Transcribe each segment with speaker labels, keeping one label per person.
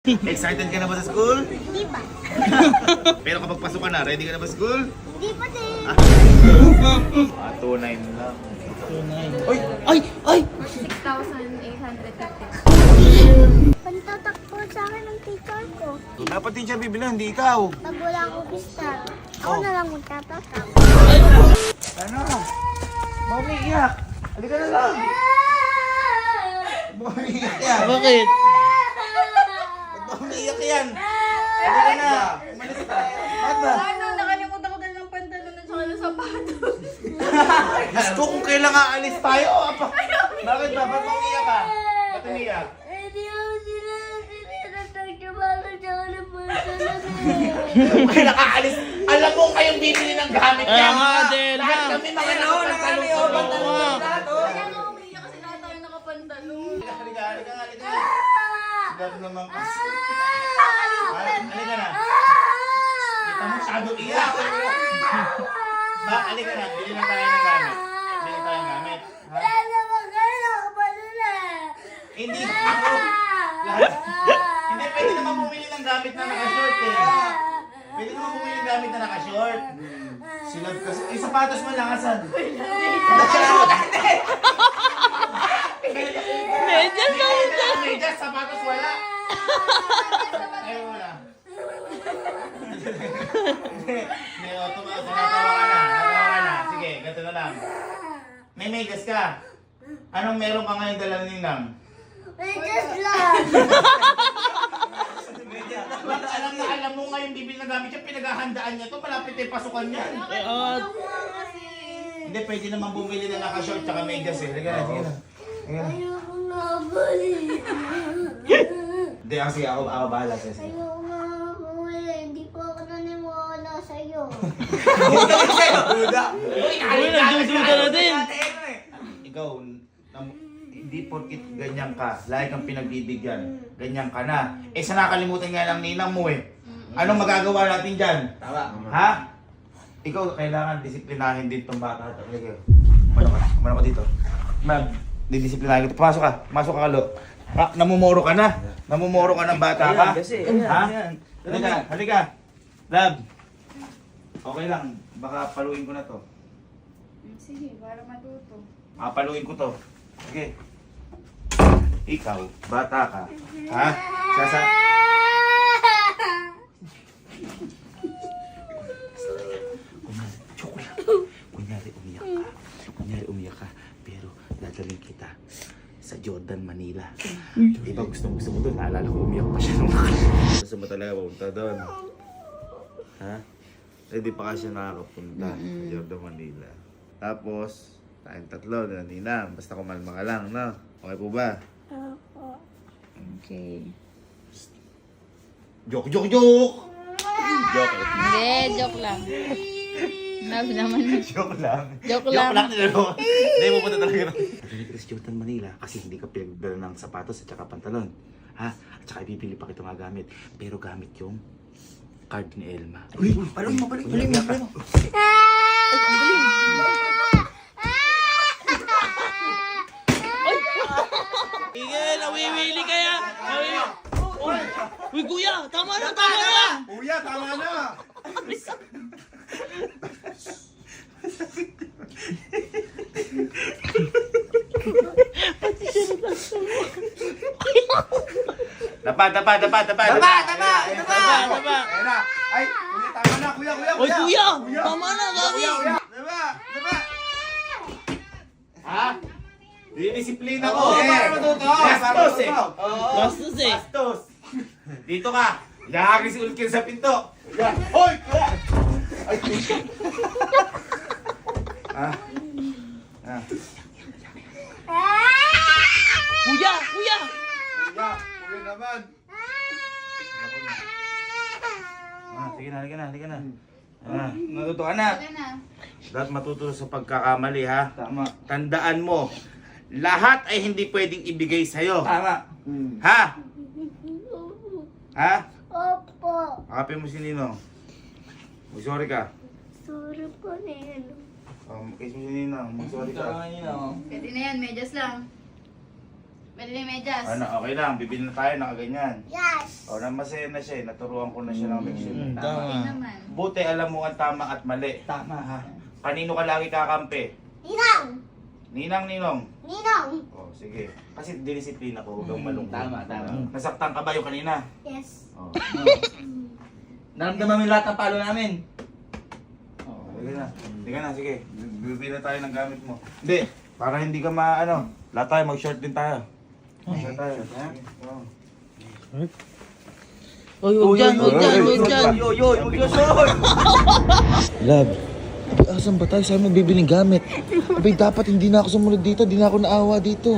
Speaker 1: Excited ka na ba sa school?
Speaker 2: Hindi pa.
Speaker 1: Pero kapag pasok ka na, ready ka na ba sa school?
Speaker 2: Hindi pa din.
Speaker 1: 2.9 lang.
Speaker 3: 6,850.
Speaker 2: Pantatakbo sa akin ng teacher ko.
Speaker 1: Dapat din siya bibilang, hindi ikaw.
Speaker 2: Pag wala akong pista, ako na lang magtatatak.
Speaker 1: Ano? Maumiiyak. Halika na lang. Maumiiyak yan.
Speaker 3: Bakit?
Speaker 1: Maumiiyak yan. Halika na. Umalis ka. Bakit ba?
Speaker 3: Ano, nakalimutan ko din ng pantalon at saka ng sapatos.
Speaker 1: Gusto kung kailan aalis tayo. Apa? Bakit ba? Ba't maumiiyak ka? Ba't umiiyak?
Speaker 2: Hindi ako sila tinatagyabalan sa ng pantalon.
Speaker 1: Kung kailan aalis, alam mo kayong bibili ng gamit niya.
Speaker 3: Kaya nga, Del,
Speaker 1: Lahat
Speaker 3: ma.
Speaker 1: kami mga nakapantalon sa loob.
Speaker 3: Kaya nga umiiyak kasi lahat tayo nakapantalon.
Speaker 1: Halika, halika, halika. Sigado naman kasi. Halika na. Kita mo, masyado iyak. Ba, halika na. Bili na tayo ng gamit. Bili tayo ng gamit. Ha?
Speaker 2: Wala naman kayo nakapantalon.
Speaker 1: Hindi ako. Lahat. Hindi, pwede naman bumili ng gamit na naka-short eh. Pwede naman bumili ng gamit na naka-short. Silab kasi. Eh, sapatos mo lang, asan?
Speaker 3: Medyas na yun.
Speaker 1: Medyas, sapatos wala. Ayaw mo na. Hindi, o, natawa ka na. Natawa ka na. Sige, ganito na lang. May medyas ka. Anong meron ka ngayon dala ni Ninang?
Speaker 2: Just lang.
Speaker 1: Ba't alam mo ngayon bibili na gamit siya, pinaghahandaan niya to, malapit ay pasukan niya. Hindi, pwede naman bumili na naka-short tsaka medyas eh. Liga na, sige na.
Speaker 2: Ayoko nga balik.
Speaker 1: Hindi, kasi ako bahala sa'yo.
Speaker 2: Ayoko nga bumili. Hindi po ako naniwala sa'yo.
Speaker 1: Duda!
Speaker 3: Uy, nagdududa na din.
Speaker 1: Ikaw, hindi porkit ganyan ka, lagi kang pinagbibigyan, ganyan ka na. Eh, sa nakalimutan nga ng ninang mo eh. Anong magagawa natin dyan? Tama. Ha? Ikaw, kailangan disiplinahin din tong bata. Kumano ka dito. Didisiplinahin ko. Pumasok ka. Pumasok ka, Kalo. Ha? Namumuro ka na. Namumuro ka ng bata ka. Ha? Halika, halika. Lab. Okay lang. Baka paluin ko na to.
Speaker 3: Sige, para matuto.
Speaker 1: Paluin ko to. Sige. Ikaw, bata ka. Ha? Kunyari umiyak ka. Pero dadalhin kita sa Jordan, Manila. Diba gusto mo doon? Naalala ko umiyak pa siya nung gusto mo talaga pumunta doon. Ha? Hindi pa kasi nakakapunta sa Jordan, Manila. Tapos, tayong tatlo, Ninang. Basta kumalma ka lang, no? Okay po ba?
Speaker 3: Okay.
Speaker 1: Joke! Joke!
Speaker 3: Hindi, joke lang. Nabi naman.
Speaker 1: Joke lang.
Speaker 3: Joke lang.
Speaker 1: Joke lang. Hindi mo punta talaga. Dali ka sa Jordan, Manila kasi hindi ka pinagdala ng sapatos at saka pantalon. Ha? At saka ibibili pa kita nga gamit. Pero gamit yung card ni Elma. Uy! Parang mabalik. Balik mo.
Speaker 3: Sige, nawiwili kaya. Uy, kuya, tama na, tama na.
Speaker 1: Kuya, tama na! Dapa! Ayan na! Ay! Kuya, tama na! Kuya!
Speaker 3: Uy, kuya, tama na, gabi.
Speaker 1: Dapa! Ha? Didisiplina ko!
Speaker 4: Para matuto!
Speaker 1: Bastos eh!
Speaker 3: Bastos eh.
Speaker 1: Bastos! Dito ka! Yahagi si Ulkin sa pinto! Hoy! Kuya! Ay! Ah! Ah!
Speaker 3: Kuya, kuya.
Speaker 4: Kuya naman.
Speaker 1: Sige na, halika na. Natuto ka na. Dapat matuto sa pagkakamali ha.
Speaker 4: Tama.
Speaker 1: Tandaan mo, lahat ay hindi pwedeng ibigay sa'yo.
Speaker 4: Tama.
Speaker 1: Ha? Ha?
Speaker 2: Opo.
Speaker 1: Akapin mo si Ninong. Mag-sorry ka.
Speaker 2: Sorry po, Nino.
Speaker 1: Kiss mo si Ninong. Mag-sorry ka.
Speaker 3: Pwede na yan, medyas lang. Pwede yung medyas.
Speaker 1: Ano, okay lang. Bibili na tayo, nakaganyan.
Speaker 2: Yes.
Speaker 1: O, masaya na siya. Naturuan ko na siya ng leksyon.
Speaker 3: Okay
Speaker 1: Tama.
Speaker 3: naman.
Speaker 1: Buti alam mo ang tama at mali.
Speaker 5: Tama ha.
Speaker 1: Kanino ka lagi kakampi?
Speaker 2: Ninang.
Speaker 1: Ninang, ninong.
Speaker 2: Ninang.
Speaker 1: O, sige. Kasi dinisiplina ko, huwag kang malungkot.
Speaker 5: Tama.
Speaker 1: Nasaktan ka ba yung kanina?
Speaker 2: Yes.
Speaker 1: O.
Speaker 5: Naramdaman mo yung lahat ng palo namin.
Speaker 1: Sige na. Sige na, sige. Bibili na tayo ng gamit mo. Hindi. Para hindi ka maano. Lahat tayo, mag-short din tayo. Mag-short tayo. Oo.
Speaker 6: Uy, huwag dyan, huwag dyan, huwag dyan.
Speaker 5: Huwag yung short!
Speaker 6: Love, asan ba tayo? Saan mo bibiling gamit? Abay, dapat hindi na ako sumunod dito, hindi na ako naawa dito.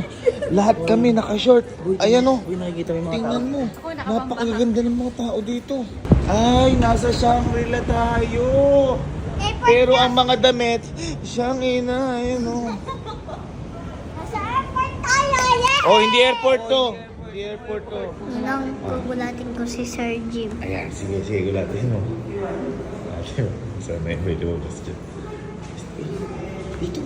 Speaker 6: Lahat kami naka-short. Ayan o,
Speaker 5: Uy, nakikita mo yung mga tao.
Speaker 6: tingnan mo.
Speaker 3: Ako, nakapangpaka.
Speaker 6: Napakaganda ng mga tao dito. Ay, nasa Shangri-La tayo. Pero ang mga damit, Shangri-La, ayan o.
Speaker 2: Nasa airport tayo, yes!
Speaker 6: Oh, hindi airport to. Hindi airport to.
Speaker 2: Ninang, gugulatin ko si Sir Jim.
Speaker 6: Ayan, sige, gulatin mo. Sana may lumabas dyan. Dito.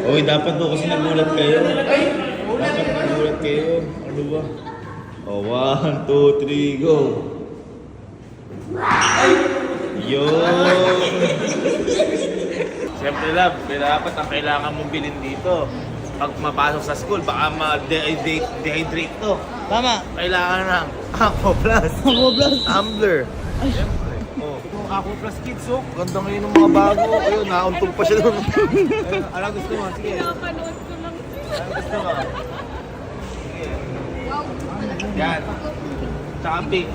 Speaker 6: Uy, dapat po kasi nagulat kayo. Dapat nagulat kayo. Ano ba? Oh, 1, 2, 3, go! Yun! Siyempre love, dapat ang kailangan mong bilhin dito. Pag mapasok sa school, baka ma-dehydrate to.
Speaker 5: Tama.
Speaker 6: Kailangan ng Aqua Plus.
Speaker 5: Aqua Plus.
Speaker 6: Tumbler. Siyempre. Oh. Aqua Plus Kids, oh. Ganda ngayon ng mga bago. Ayun, nauntog pa siya doon. Ano gusto mo? Sige.
Speaker 3: Pinapanood ko lang.
Speaker 6: Ano gusto mo? Sige. Yan. Tsaka pink.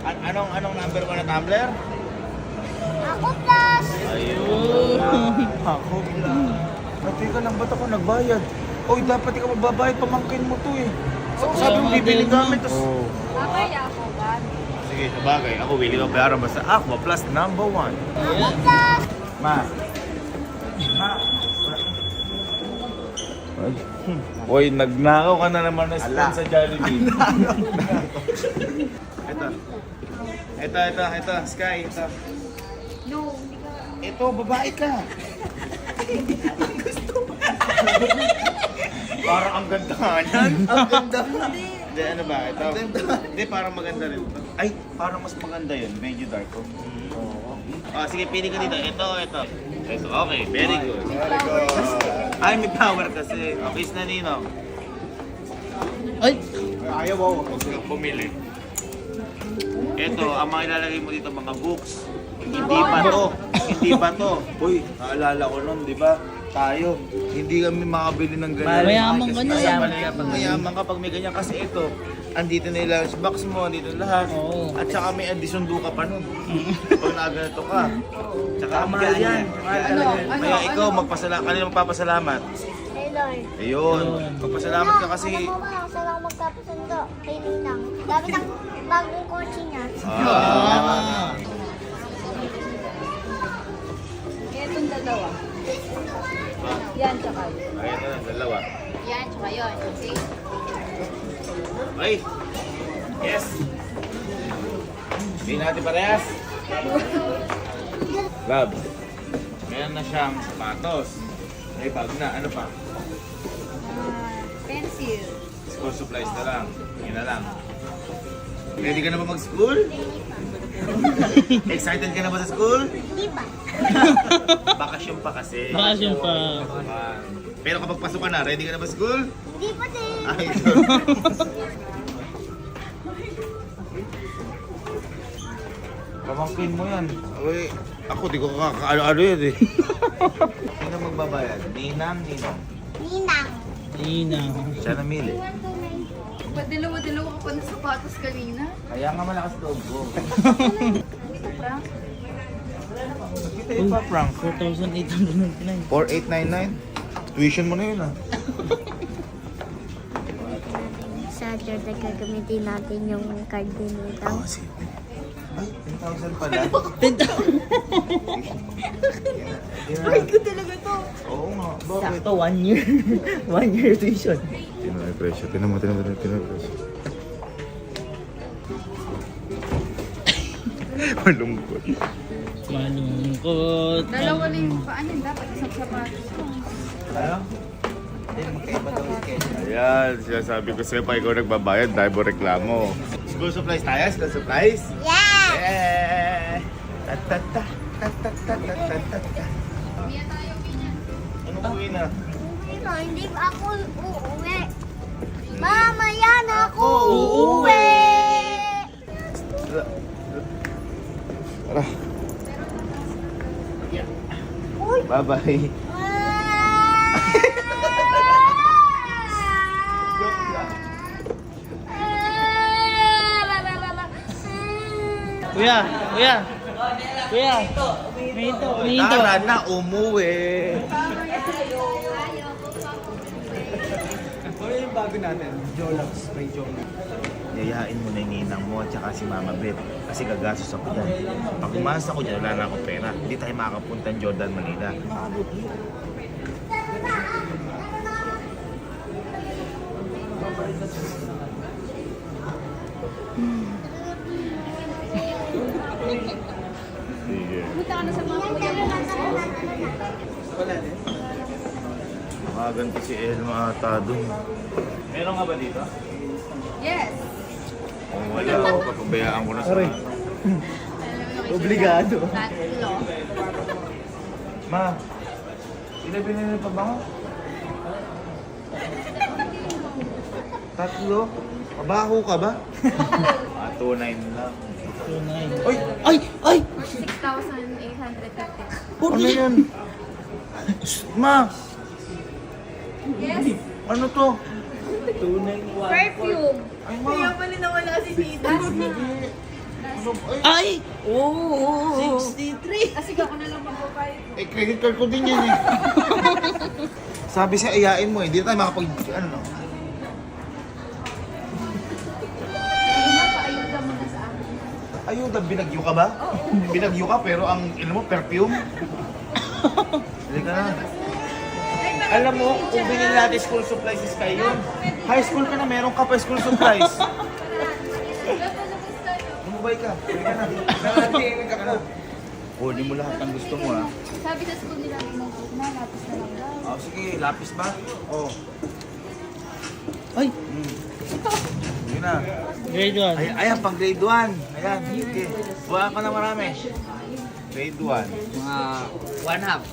Speaker 6: At anong number mo na tumbler?
Speaker 2: Ako plus.
Speaker 6: Ayun. Ako lang. Teka lang, ba't ako nagbayad? Oy, dapat ikaw magbabayad, pamangkin mo to eh. Sabi mo bibili gamit, tas...
Speaker 3: Okay, ako ba?
Speaker 6: Sige, sabagay. Ako willing ka bayaran basta Aqua Plus number 1.
Speaker 2: Ako plus.
Speaker 1: Ma.
Speaker 6: Oy, nagnakaw ka na naman na spoon sa Jollibee. Ito, Sky, ito.
Speaker 3: No, hindi ka.
Speaker 6: Ito, babae ka. Parang ang ganda nga yan. Ang ganda. Hindi, ano ba? Ito. Hindi, parang maganda rin ito. Ay, parang mas maganda yun. Medyo dark. Oh, sige, pili ka dito. Ito. Ito, okay. Very good. Ay, may power kasi. Okay, na Ninong.
Speaker 5: Ay!
Speaker 6: Ayaw mo. Huwag kang bumili. Ito, ang mga ilalagay mo dito, mga books. Hindi ba to? Uy, naalala ko nun, di ba? Tayo, hindi kami makabili ng ganyan.
Speaker 5: Mayaman ka na.
Speaker 6: Mayaman ka pag may ganyan. Kasi ito, andito na yung lunch box mo, andito lahat.
Speaker 5: Oo.
Speaker 6: At saka may adisundo ka pa nun. Pag nagaganito ka. Tsaka mahal yan. Kaya ikaw, kanina magpapasalamat.
Speaker 2: Hey Lord.
Speaker 6: Ayun, magpasalamat ka kasi...
Speaker 2: Alam mo ba, saan ako magpapasundo kay Ninang? Gamit ang bagong kotse niya.
Speaker 6: Ah.
Speaker 3: Itong dalawa. Yan, tsaka yun.
Speaker 6: Ayan na, dalawa.
Speaker 3: Yan, tsaka yun. See?
Speaker 6: Ay! Yes! Hindi natin parehas. Love, meron na siyang sapatos. May bag na. Ano pa?
Speaker 3: Pencil.
Speaker 6: School supplies na lang. Yun na lang. Ready ka na ba mag-school? Excited ka na ba sa school?
Speaker 2: Hindi ba?
Speaker 6: Bakasyon pa kasi.
Speaker 5: Bakasyon pa.
Speaker 6: Pero kapag pasok ka na, ready ka na ba sa school?
Speaker 2: Hindi pa din.
Speaker 6: Ay, pamangkin mo yan. Uy, ako di ko kakaano-ano yan eh. Sino magbabayad? Ninang.
Speaker 2: Ninang.
Speaker 5: Ina.
Speaker 6: Siya namili.
Speaker 3: Madilaw-dilaw ka pa ng sapatos kanina.
Speaker 6: Kaya nga malakas loob ko.
Speaker 3: Ito, Frank.
Speaker 6: Kita yung pa-prank.
Speaker 5: 4,899.
Speaker 6: 4899? Tuition mo na yun ah.
Speaker 2: Saturday gagamitin natin yung card din nito.
Speaker 6: Oh, sige. Ay, 10,000 pala. 10,000.
Speaker 3: Card ko talaga to.
Speaker 6: Oo nga. Bakit?
Speaker 5: Sakto, 1 year. 1 year tuition.
Speaker 6: Tino yung presyo. Tinan mo presyo. Malungkot.
Speaker 5: Malungkot.
Speaker 3: Dalawa lang yung paan yun. Dapat isang sapatos ko.
Speaker 1: Ano?
Speaker 5: Hindi, magkaiba daw yung kaya.
Speaker 6: Ayan, sinasabi ko sa'yo pa ikaw nagbabayad dahil mo reklamo.
Speaker 1: School supplies tayo? School supplies?
Speaker 2: Yeah!
Speaker 1: Yeah! Ta-ta-ta, ta-ta-ta-ta-ta-ta. Ano uwi na?
Speaker 2: Hindi pa ako uuwi. Mamaya na ako
Speaker 1: uuwi.
Speaker 6: Tara,
Speaker 2: Uy!
Speaker 6: bye-bye.
Speaker 5: Kuya, kuya. Kuya. May hinto.
Speaker 1: Tara na, umuwi.
Speaker 5: Ano yung bago natin? Jolax, spray Jolax.
Speaker 1: Yayain mo na yung ninang mo at saka si Mama Beth. Kasi gagastos ako dyan. Pag umalas ako dyan, wala na akong pera. Hindi tayo makakapunta ng Jordan, Manila.
Speaker 6: Sige.
Speaker 3: Punta ka na sa mga kuya mo.
Speaker 5: Wala din.
Speaker 1: Makaganti si Elma ata dun. Meron nga ba dito?
Speaker 3: Yes.
Speaker 1: Kung wala, papabayaan ko na sa...
Speaker 5: Obligado.
Speaker 3: Tatlo.
Speaker 1: Ma, ilan binili pa ba ko? Tatlo? Kabaho ka ba? 2.9 lang. Uy!
Speaker 5: Ay! Ay!
Speaker 3: 6,850.
Speaker 1: Ano yan? Ma!
Speaker 3: Yes.
Speaker 1: Ano to?
Speaker 3: Perfume.
Speaker 1: Ay, ma!
Speaker 3: pala nawala si Tita.
Speaker 5: Ay! Oo! 63!
Speaker 3: Kasi ako na lang magpapayad.
Speaker 1: Eh, credit card ko din yan eh. Sabi siya, iyain mo eh. Hindi na tayo makapag... Ano no?
Speaker 3: Paayuda mo na sa akin.
Speaker 1: Ayuda, binagyo ka ba? Binagyo ka pero ang ino mo, perfume? Hindi ka na. Alam mo, kung binili natin school supplies is kayo yun. High school ka na, meron ka pa school supplies. Lumubay ka. Hindi ka na. Nanatiimik ka na. Kunin mo lahat ng gusto mo ha.
Speaker 3: Sabi sa school nila, na lapis na lang daw.
Speaker 1: Oh, sige, lapis ba? Oh.
Speaker 5: Ay!
Speaker 1: Yun na.
Speaker 5: Grade 1.
Speaker 1: Ay, ayan, pang grade 1. Ayan, sige. Buwan ka na marami. Grade 1.
Speaker 5: Mga 1/2.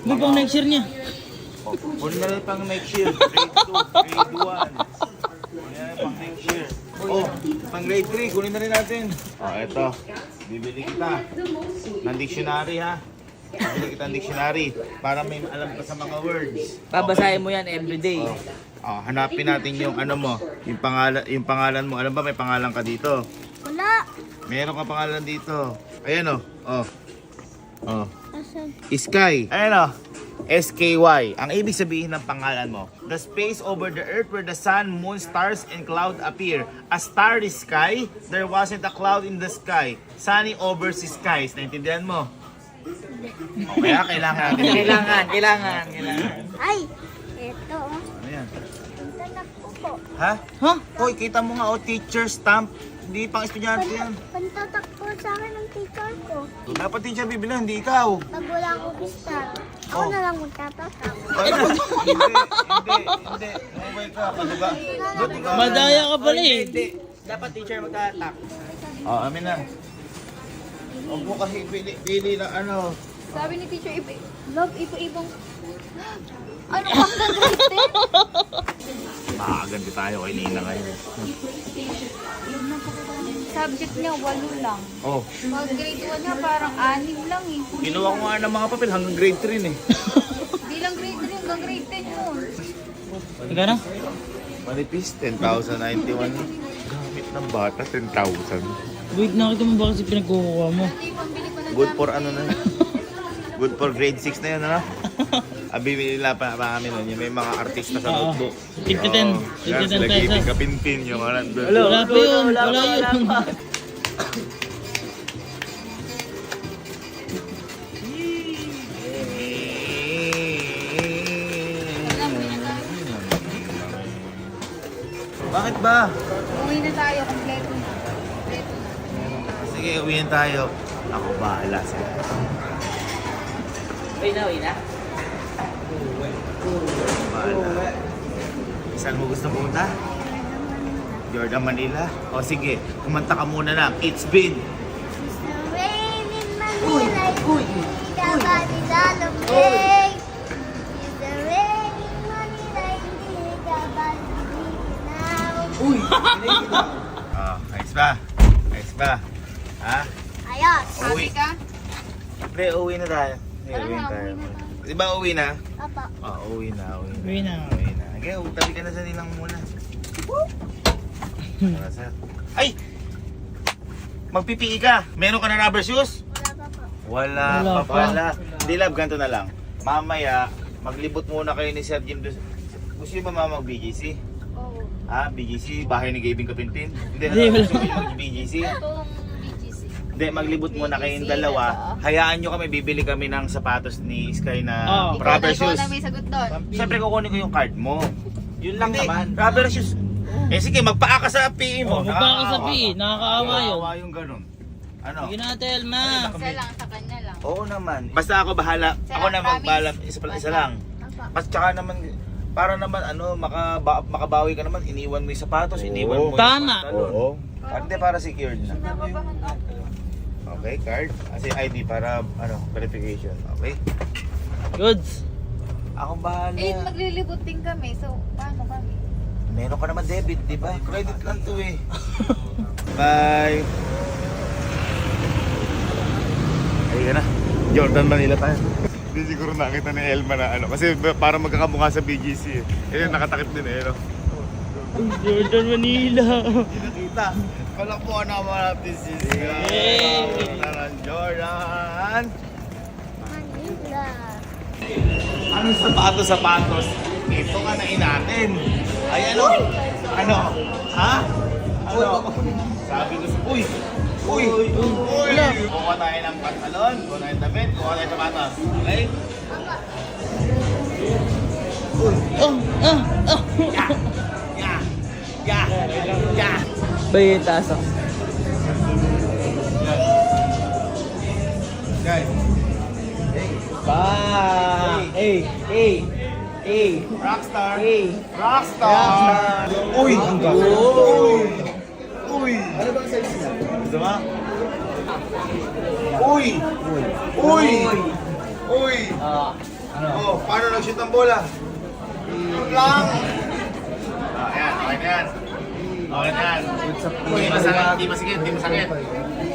Speaker 5: Ano pang next year niya?
Speaker 1: Oh, kunin na rin pang next year. Grade 2, grade 1. Ayan, pang next year. Oh, pang grade 3, kunin na rin natin. Oh, eto. Bibili kita ng dictionary ha. Bibili kita ng dictionary para may alam ka sa mga words.
Speaker 5: Babasahin mo yan everyday.
Speaker 1: Oh, hanapin natin yung ano mo, yung pangalan mo. Alam ba may pangalan ka dito?
Speaker 2: Wala!
Speaker 1: Meron ka pangalan dito. Ayan oh. Oh. Oh.
Speaker 2: Asan?
Speaker 1: Sky. Ayan o. SKY. Ang ibig sabihin ng pangalan mo, the space over the earth where the sun, moon, stars, and cloud appear. A starry sky, there wasn't a cloud in the sky. Sunny over the skies. Naintindihan mo? O kaya kailangan natin.
Speaker 5: Kailangan.
Speaker 2: Ay! Ito.
Speaker 1: Ano yan?
Speaker 2: Tanak ko po.
Speaker 1: Ha?
Speaker 5: Huh?
Speaker 1: Hoy, kita mo nga teacher stamp. Hindi pang estudyante yan.
Speaker 2: Pantatakpo sa akin ng teacher ko.
Speaker 1: Dapat teacher bibili, hindi ikaw.
Speaker 2: Pag wala akong start, ako
Speaker 1: Oh.
Speaker 2: na lang magtatatak.
Speaker 1: Ay, hindi. Umabay ka. Paduga.
Speaker 5: Madaya ka pala eh.
Speaker 1: Hindi.
Speaker 5: Dapat teacher magtatak.
Speaker 1: Oh, amin na. Huwag mo kasi pili na ano.
Speaker 3: Sabi ni teacher, love, ipo-ibong... Ano kang gagawin?
Speaker 1: Makaganti tayo kay Nina ngayon.
Speaker 3: Subject niya, 8 lang.
Speaker 1: Oh,
Speaker 3: Pag grade 1 niya, parang 6 lang eh.
Speaker 1: ginawa ko nga ng mga papel hanggang grade 3 eh.
Speaker 3: Di lang grade 3 hanggang grade 10 yun.
Speaker 5: Ikaw na?
Speaker 1: Manipis, 10,091. Gamit ng bata, 10,000.
Speaker 5: Wait, nakita mo ba kasi pinagkukuha mo?
Speaker 3: Ito yung pambili ko ng
Speaker 1: Good for ano na. Good for grade 6 na yun, ano? Bibili pa kami nun. Yung may mga artista sa
Speaker 5: Oo.
Speaker 1: notebook.
Speaker 5: Tigti 10.
Speaker 1: Oo.
Speaker 5: Tigti
Speaker 1: Yan,
Speaker 5: 10
Speaker 1: sila
Speaker 5: pesos.
Speaker 1: Giving Kapinpin, yung ano doon.
Speaker 5: Wala pa yun. Wala yun.
Speaker 1: Bakit ba?
Speaker 3: Uwi na tayo, kompleto na. Kompleto na.
Speaker 1: Sige, sige, uwiin tayo. Ako bahala sa'yo.
Speaker 5: Uwi na.
Speaker 1: Bahala. Saan mo gusto pumunta? Jordan, Manila? O sige, kumanta ka muna lang. It's been.
Speaker 2: It's the rain in Manila, hindi ka ba nilalambing? It's the rain in Manila, hindi ka ba nililinaw?
Speaker 1: Ayos ba? Ayos ba? Ha?
Speaker 2: Ayos!
Speaker 1: Uwi.
Speaker 3: Happy ka?
Speaker 1: Pre, uwi na tayo.
Speaker 3: Tara
Speaker 1: Uwi
Speaker 3: na,
Speaker 1: tayo.
Speaker 3: uwi na tayo.
Speaker 1: Di ba uwi na?
Speaker 2: Papa.
Speaker 1: Uwi na.
Speaker 5: Uwi na.
Speaker 1: Uwi na. Okay, tabi ka na sa nilang muna. Para sa... Ay! Magpipii ka. Meron ka na rubber shoes?
Speaker 2: Wala pa po.
Speaker 1: Wala
Speaker 5: Wala
Speaker 1: pa
Speaker 5: pa.
Speaker 1: pala. Hindi love, ganito na lang. Mamaya, maglibot muna kayo ni Sir Jim. Gusto niyo ba mama mag-BGC?
Speaker 2: Oo.
Speaker 1: Ha? BGC? Bahay ni Gavin Kapinpin? Hindi,
Speaker 5: Hindi, wala.
Speaker 1: gusto niyo mag-BGC?
Speaker 3: Itong BGC.
Speaker 1: Hindi, maglibot muna kayong
Speaker 3: BGC,
Speaker 1: dalawa.
Speaker 3: oo.
Speaker 1: Hayaan nyo kami, bibili kami ng sapatos ni Sky na
Speaker 5: Oo.
Speaker 1: rubber
Speaker 3: Ikaw
Speaker 1: shoes.
Speaker 3: na may sagot doon.
Speaker 1: Siyempre kukunin ko yung card mo.
Speaker 6: Yun lang
Speaker 1: Hindi,
Speaker 6: naman.
Speaker 1: rubber shoes. Eh sige, magpaa ka sa PE mo.
Speaker 5: Magpaa ka sa PE, nakakaawa yun.
Speaker 1: Nakakaawa yung ganun. Ano?
Speaker 5: Sige na, Telma.
Speaker 3: Isa lang sa kanya lang.
Speaker 1: Oo naman. Basta ako bahala.
Speaker 3: Isa
Speaker 1: Ako
Speaker 3: lang,
Speaker 1: na
Speaker 3: promise.
Speaker 1: magbalam. Isa lang.
Speaker 2: Papa.
Speaker 1: Mas tsaka naman, para naman ano, makabawi ka naman, iniwan mo yung sapatos, iniwan mo
Speaker 5: Tama.
Speaker 1: yung pantalon. Hindi, para secured na.
Speaker 3: Nababahan ako.
Speaker 1: Okay, card. Kasi ID para ano, verification. Okay?
Speaker 5: Goods.
Speaker 1: Ako bahala.
Speaker 3: Eh, maglilibot din kami. So, paano kami?
Speaker 1: Meron ka naman debit, di ba? Credit lang to eh. Bye! Halika na. Jordan, Manila tayo.
Speaker 4: Hindi siguro nakita ni Elma na ano. Kasi para magkakamukha sa BGC eh. Eh, nakatakip din eh. No?
Speaker 5: Jordan, Manila.
Speaker 1: Nakita. Kalakbuhan naman natin si
Speaker 5: Yay!
Speaker 1: Jordan!
Speaker 2: Manila.
Speaker 1: Anong sapatos? Ito ka na natin. Ay ano? Ano? Ha? Ano? Sabi ko, uy! Kuha tayo ng pantalon, kuha tayo ng damit, kuha tayo ng sapatos. Okay? Yeah!
Speaker 5: Bay, taas ako.
Speaker 1: Guys, Rockstar! Rockstar! Uy! Uy! Ano bang size niya? Gusto mo? Uy! Oh, paano nag-shoot ng bola? Shoot lang! Ayan, okay na yan. Okay na yan. Di masakit.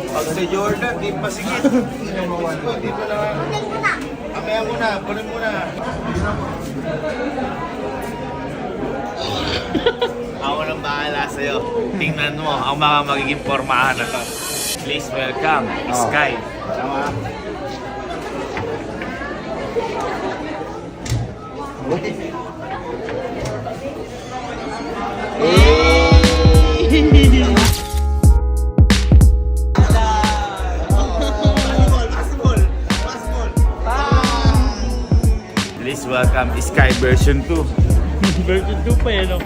Speaker 1: Pag sa Jordan, di masigit. Di pa lang.
Speaker 2: Kunin ko na.
Speaker 1: Kamaya muna, punin muna. Ako nang bahala sa'yo. Tingnan mo ang mga magiging pormahan na to. Please welcome, Sky. Tama. Please welcome Sky version 2.
Speaker 5: Version 2 pa yan, no?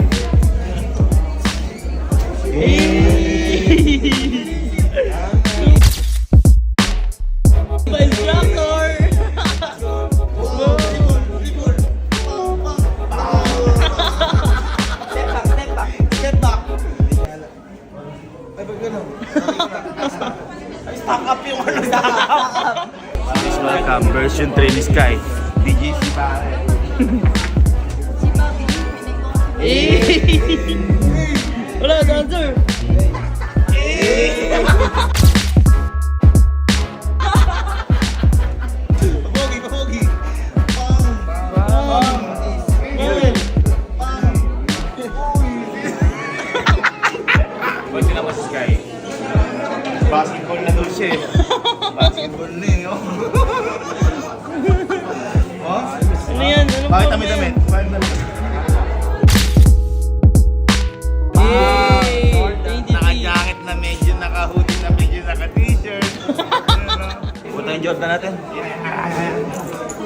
Speaker 5: My instructor!
Speaker 1: Step back. Ay, gano'n. Ay, stack up yung ano, stack up. Please welcome version 3 ni Sky. DJC pare.
Speaker 5: Wala, dancer!
Speaker 1: Pogi. Pwede naman si Sky. Basketball na daw siya eh. Basketball na eh. Oh?
Speaker 5: Ano yan? Ano
Speaker 1: Bakit
Speaker 5: po
Speaker 1: damit?
Speaker 5: Yay! 23.
Speaker 1: Naka-jacket na medyo naka-hoodie na medyo naka-t-shirt. Punta yung Jordan natin.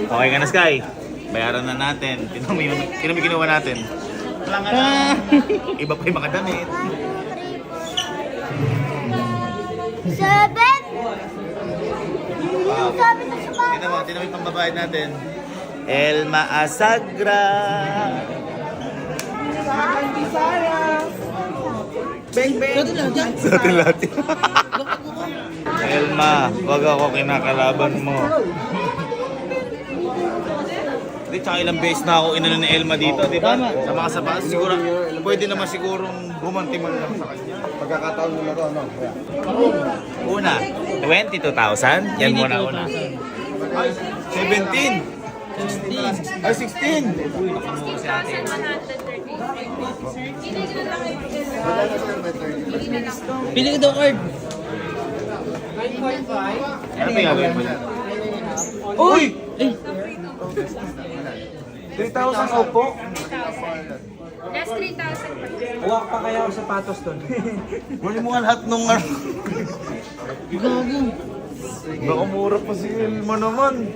Speaker 1: Okay ka na, Sky. Bayaran na natin. Tinami ginawa natin. Wala nga na. Iba pa yung mga damit.
Speaker 2: 7 Sabi na sa bata.
Speaker 6: Tingnan mo yung pambabayad natin. Elma Asagra. Sa atin lahat. Elma, wag ako kinakalaban mo. Hindi, tsaka ilang beses na ako inano ni Elma dito, di ba? Sa mga sapatos, siguro, pwede naman sigurong bumanti man lang sa kanya.
Speaker 4: Pagkakataon mo na to, ano?
Speaker 6: Una, 22,000. Yan muna una. Ay, 17. Ay, 16.
Speaker 5: Pili ko daw card.
Speaker 6: Ano ba yung gagawin mo dyan?
Speaker 5: Uy!
Speaker 1: 3,000 opo.
Speaker 3: Last 3,000.
Speaker 5: Huwag pa kaya ako sapatos doon.
Speaker 1: Huli mo nga lahat nung ano.
Speaker 5: Gago.
Speaker 1: Baka mura pa si Elma naman.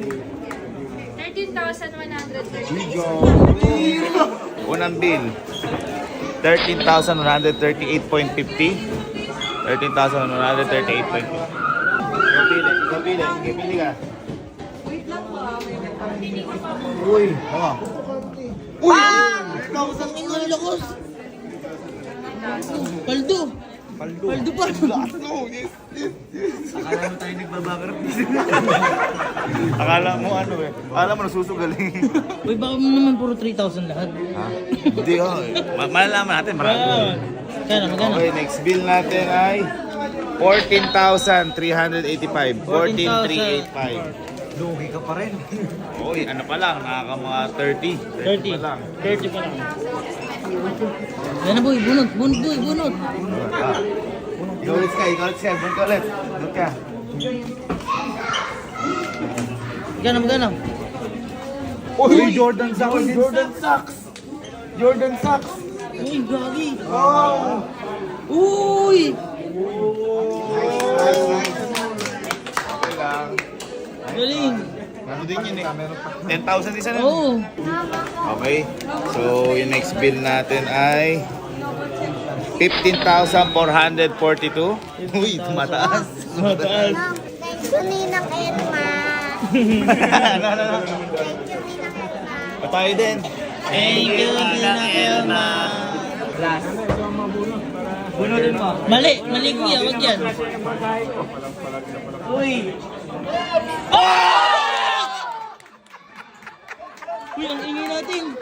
Speaker 3: 13,130.
Speaker 6: Unang bill, 13,138.50. 13,138.50. Ikaw pili. Sige, pili ka.
Speaker 1: Uy, ano?
Speaker 5: Uy! Ang ingal lakos. Paldo. Paldo pa.
Speaker 1: Akala mo tayo nagbabakarap dito.
Speaker 6: Akala mo ano eh. Akala mo nasusugaling.
Speaker 5: Uy, baka mo naman puro 3,000 lahat.
Speaker 6: Hindi oh. Malalaman natin marami.
Speaker 5: Magkano?
Speaker 6: Okay, next bill natin ay 14,385. 14,385.
Speaker 1: Lugi ka pa rin.
Speaker 6: Uy, ano pa lang, nakaka mga 30. 30 pa lang.
Speaker 5: 30 pa lang. Yan na boy, bunot.
Speaker 6: Ikaw ulit ka. Bunot ka ulit. Bunot ka.
Speaker 5: Magkano?
Speaker 1: Uy, Jordan Socks. Jordan Socks.
Speaker 5: Uy, gagi.
Speaker 1: Oh.
Speaker 5: Uy!
Speaker 6: Okay lang.
Speaker 5: Galing.
Speaker 6: Ano din yun eh. 10,000 isa na.
Speaker 5: Oo.
Speaker 6: Okay. So, yung next bill natin ay 15,442. Uy, tumataas.
Speaker 5: Mataas.
Speaker 2: Thank you, Ninang Elma.
Speaker 6: Ano?
Speaker 2: Thank you, Ninang Elma.
Speaker 6: Tayo din.
Speaker 5: Thank you, Ninang Elma.
Speaker 1: Bunutin mo.
Speaker 5: Mali kuya, wag yan.
Speaker 1: Uy.
Speaker 5: Uy, ang ingay natin.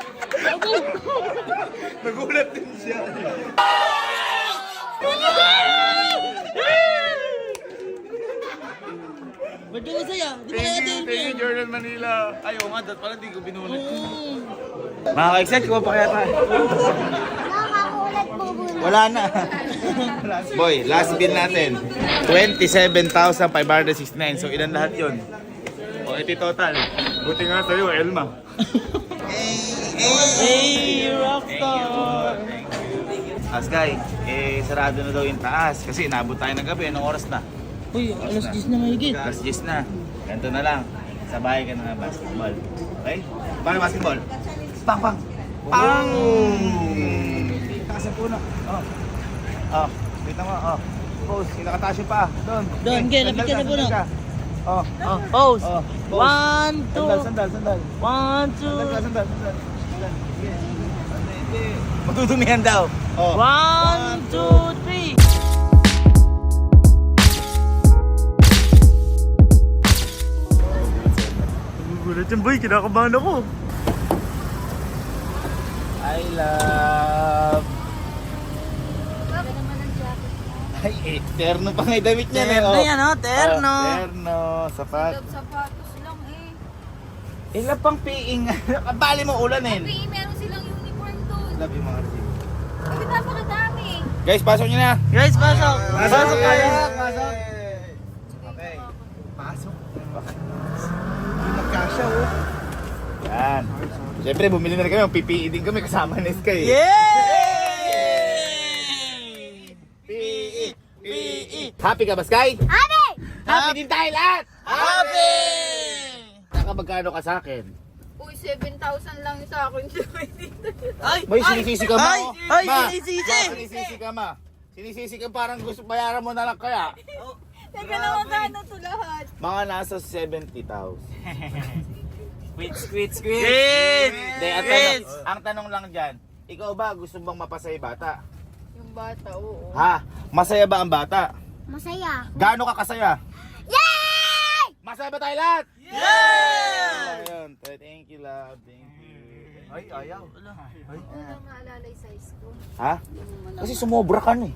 Speaker 6: Nagulat din siya.
Speaker 5: Ba't ka masaya? Di ba kaya Delphi yan?
Speaker 6: Jordan Manila. Ayaw nga, dahil pala di ko binunod.
Speaker 5: Oo.
Speaker 6: Mga ka-excite, kuha pa kaya tayo.
Speaker 2: Nakakulat po bunot.
Speaker 6: Wala na. Boy, last bill natin. 27,569. So, ilan lahat yun? O, ito total. Buti nga sa'yo, Elma.
Speaker 5: Hey, rockstar!
Speaker 6: Asgay, sarado na daw yung taas. Kasi inabot tayo ng gabi. Anong oras na?
Speaker 5: Uy, alas 10 na mahigit.
Speaker 6: Alas 10 na. Ganito na lang. Sabay ka na ng basketball. Okay? Paano basketball? Pang, pang! Pang! Taas ang puno. Oh. Oh. Wait mo. Oh. Pose. Nakataas yung paa. Doon.
Speaker 5: Doon,
Speaker 6: Okay,
Speaker 5: lapit ka na
Speaker 6: sandal
Speaker 5: puno.
Speaker 6: ka. Oh.
Speaker 5: Oh, pose.
Speaker 6: Oh. Pose.
Speaker 5: 1, 2.
Speaker 6: Sandal.
Speaker 5: 1, 2.
Speaker 6: Sandal. Magdudumihan daw. Oh.
Speaker 5: 1, 2, 3.
Speaker 6: Gulat yan boy, kinakabahan ako. I love...
Speaker 3: Ganda naman ang jacket mo.
Speaker 6: Ay, terno pa nga yung damit niya.
Speaker 5: Terno yan, oh, terno.
Speaker 6: Oh, terno, sapat.
Speaker 3: Love sapatos lang eh.
Speaker 6: Ilan pang piing. Bali mo ulan eh.
Speaker 3: Sabi, meron silang uniform doon.
Speaker 6: Love yung mga receipt.
Speaker 3: Sabi, napakadami.
Speaker 6: Guys, pasok nyo na.
Speaker 5: Guys, pasok. Pasok kayo.
Speaker 6: Pasok. Okay. Pasok. Nagkasya oh. Yan. Siyempre, bumili na rin kami. PPE din kami kasama ni Sky.
Speaker 5: Yay!
Speaker 6: PE. Happy ka ba, Sky?
Speaker 2: Happy!
Speaker 6: Happy din tayo lahat!
Speaker 5: Happy!
Speaker 6: Nakamagkano ka sa akin?
Speaker 3: Uy, 7,000 lang yung sa akin.
Speaker 5: Ay!
Speaker 6: Boy, sinisisi ka mo.
Speaker 5: Ay,
Speaker 6: Ma,
Speaker 5: sinisisi.
Speaker 6: ma, sinisisi ka, ma. Sinisisi ka parang gusto bayaran mo na lang kaya.
Speaker 3: Teka na magkano to lahat?
Speaker 6: Mga nasa 70,000.
Speaker 5: Squid!
Speaker 6: Hindi, ang tanong lang dyan, ikaw ba gusto bang mapasaya bata?
Speaker 3: Yung bata, oo.
Speaker 6: Ha? Masaya ba ang bata?
Speaker 2: Masaya.
Speaker 6: Gaano ka kasaya?
Speaker 2: Yay!
Speaker 6: Masaya ba tayo lahat? Yeah! Ayun. Thank you, love. Thank you.
Speaker 5: Ay, ayaw.
Speaker 3: Ano lang naalala yung size ko?
Speaker 6: Ha? Kasi sumobra ka na eh.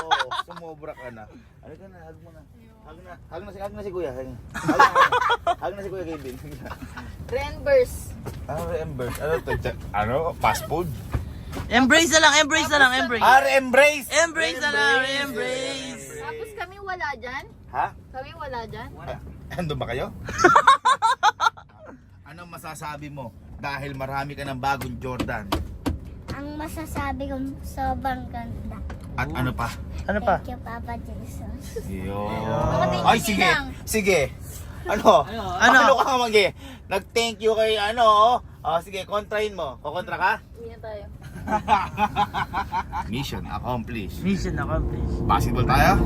Speaker 6: Oo, sumobra ka na. Ano ka na, hug mo na. Hug na si Kuya. Hug na si Kuya Kevin.
Speaker 3: Renbers.
Speaker 6: Embrace. Ano to? Ano? Fast food?
Speaker 7: Embrace na lang, embrace.
Speaker 6: Embrace!
Speaker 7: Embrace na lang, embrace.
Speaker 3: Tapos kami wala dyan?
Speaker 6: Ha?
Speaker 3: Kami wala dyan?
Speaker 6: Ando ba kayo? Anong masasabi mo? Dahil marami ka ng bagong Jordan.
Speaker 2: Ang masasabi ko, sobrang ganda.
Speaker 6: At ano pa?
Speaker 2: Thank you, Papa Jesus.
Speaker 6: Yun. Ay, sige. Sige. Ano? Ano ka magi? Nag-thank you kay ano. Sige, kontrahin mo. Kukontra ka?
Speaker 3: Uwi na tayo.
Speaker 6: Mission accomplished.
Speaker 7: Mission accomplished.
Speaker 6: Basketball tayo?